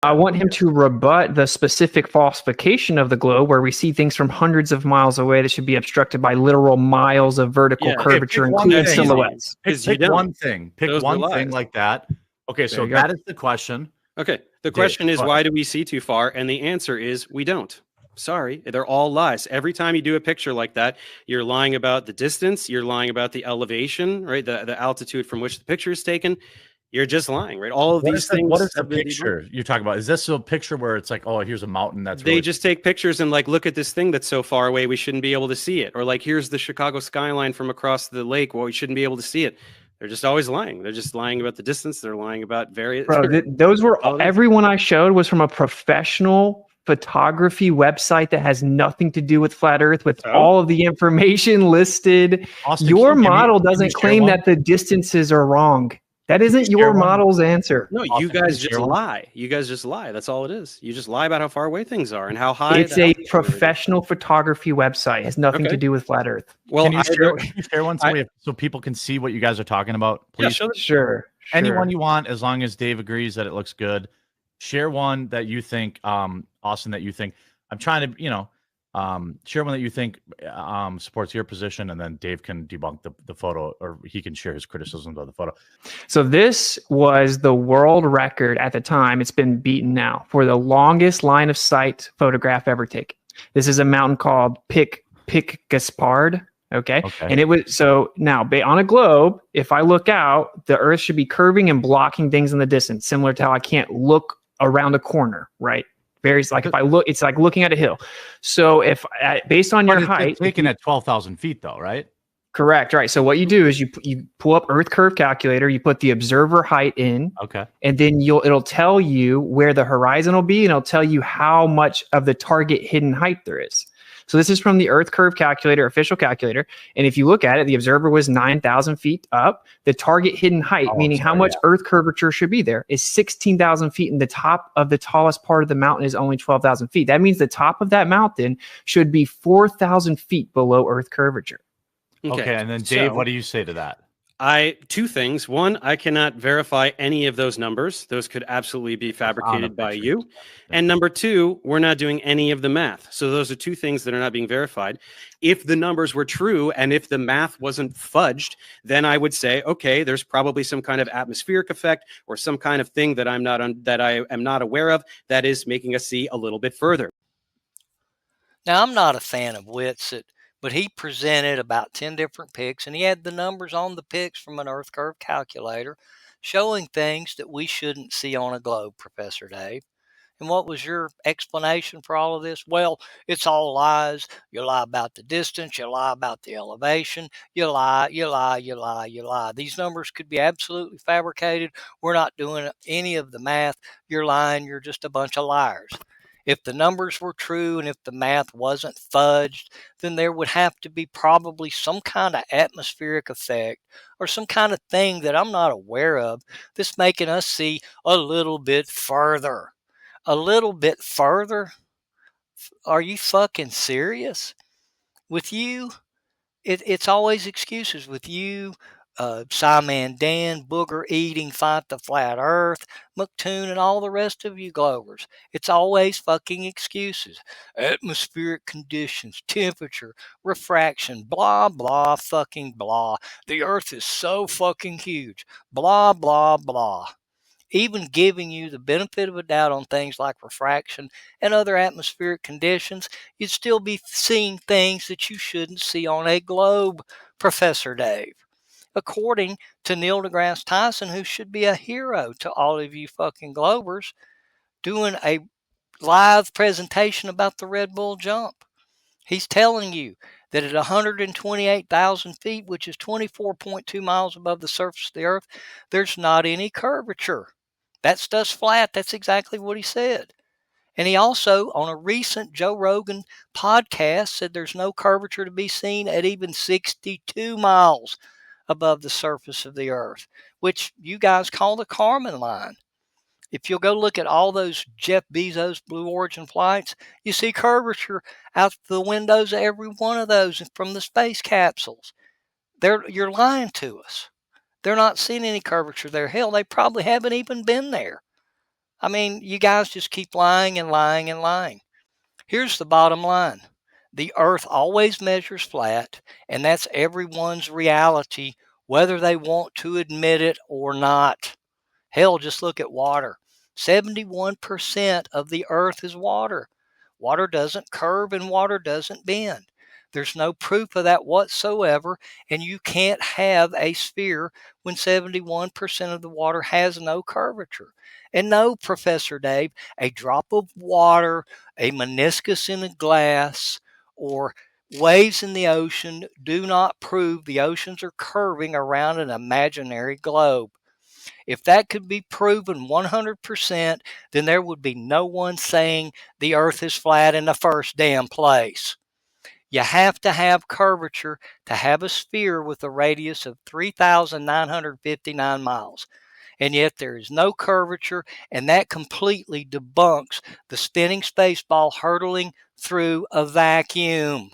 I want him to rebut the specific falsification of the globe where we see things from hundreds of miles away that should be obstructed by literal miles of vertical curvature, including silhouettes. Pick one thing. Pick one thing like that. Okay, so that is the question. Okay, the question is, why do we see too far? And the answer is, we don't. Sorry, they're all lies. Every time you do a picture like that, you're lying about the distance, you're lying about the elevation, right? The altitude from which the picture is taken. You're just lying, right? All of these things. What is the picture you're talking about? Is this a picture where it's like, oh, here's a mountain that's they just take pictures and like, look at this thing that's so far away, we shouldn't be able to see it. Or like, here's the Chicago skyline from across the lake, well, we shouldn't be able to see it. They're just always lying. They're just lying about the distance. They're lying about various. Bro, those were everyone I showed was from a professional photography website that has nothing to do with flat Earth, with all of the information listed. Austin, your model doesn't claim that the distances are wrong. That isn't your model's answer. No, you guys just lie. You guys just lie. That's all it is. You just lie about how far away things are and how high. It's a professional photography website. It has nothing to do with flat Earth. Well, can you share one so people can see what you guys are talking about, please? Yeah, sure. Anyone you want, as long as Dave agrees that it looks good. Share one that you think, Austin, that you think. I'm trying to, share one that you think supports your position, and then Dave can debunk the photo, or he can share his criticisms of the photo. So this was the world record at the time. It's been beaten now for the longest line of sight photograph ever taken. This is a mountain called Pic Gaspard. Okay. And it was, so now on a globe, if I look out, the Earth should be curving and blocking things in the distance, similar to how I can't look around a corner, right? Like if I look, it's like looking at a hill. So if based on your height, it's taken at 12,000 feet though, right? Correct. Right. So what you do is you pull up Earth Curve Calculator, you put the observer height in, and then it'll tell you where the horizon will be, and it'll tell you how much of the target hidden height there is. So this is from the Earth Curve Calculator, official calculator. And if you look at it, the observer was 9,000 feet up. The target hidden height, meaning how much Earth curvature should be there, is 16,000 feet. And the top of the tallest part of the mountain is only 12,000 feet. That means the top of that mountain should be 4,000 feet below Earth curvature. Okay. And then Dave, what do you say to that? Two things. One, I cannot verify any of those numbers. Those could absolutely be fabricated by you. And number two, we're not doing any of the math. So those are two things that are not being verified. If the numbers were true and if the math wasn't fudged, then I would say, okay, there's probably some kind of atmospheric effect or some kind of thing that I am not aware of that is making us see a little bit further. Now, I'm not a fan of Whitsitt, but he presented about 10 different pics, and he had the numbers on the pics from an Earth Curve calculator showing things that we shouldn't see on a globe, Professor Dave. And what was your explanation for all of this? Well, it's all lies. You lie about the distance. You lie about the elevation. You lie. These numbers could be absolutely fabricated. We're not doing any of the math. You're lying. You're just a bunch of liars. If the numbers were true and if the math wasn't fudged, then there would have to be probably some kind of atmospheric effect or some kind of thing that I'm not aware of that's making us see a little bit further. A little bit further? Are you fucking serious? With you, it's always excuses. With you, Simon Dan, Booger Eating, Fight the Flat Earth, McToon, and all the rest of you globers. It's always fucking excuses. Atmospheric conditions, temperature, refraction, blah, blah, fucking blah. The Earth is so fucking huge. Blah, blah, blah. Even giving you the benefit of a doubt on things like refraction and other atmospheric conditions, you'd still be seeing things that you shouldn't see on a globe, Professor Dave. According to Neil deGrasse Tyson, who should be a hero to all of you fucking globers, doing a live presentation about the Red Bull jump. He's telling you that at 128,000 feet, which is 24.2 miles above the surface of the Earth, there's not any curvature. That stuff's flat. That's exactly what he said. And he also, on a recent Joe Rogan podcast, said there's no curvature to be seen at even 62 miles above the surface of the Earth, which you guys call the Kármán line. If you'll go look at all those Jeff Bezos Blue Origin flights, you see curvature out the windows of every one of those from the space capsules. You're lying to us. They're not seeing any curvature there. Hell, they probably haven't even been there. I mean, you guys just keep lying and lying and lying. Here's the bottom line. The Earth always measures flat, and that's everyone's reality, whether they want to admit it or not. Hell, just look at water. 71% of the Earth is water. Water doesn't curve and water doesn't bend. There's no proof of that whatsoever, and you can't have a sphere when 71% of the water has no curvature. And no, Professor Dave, a drop of water, a meniscus in a glass, or waves in the ocean do not prove the oceans are curving around an imaginary globe. If that could be proven 100%, then there would be no one saying the Earth is flat in the first damn place. You have to have curvature to have a sphere with a radius of 3,959 miles. And yet there is no curvature, and that completely debunks the spinning space ball hurtling through a vacuum.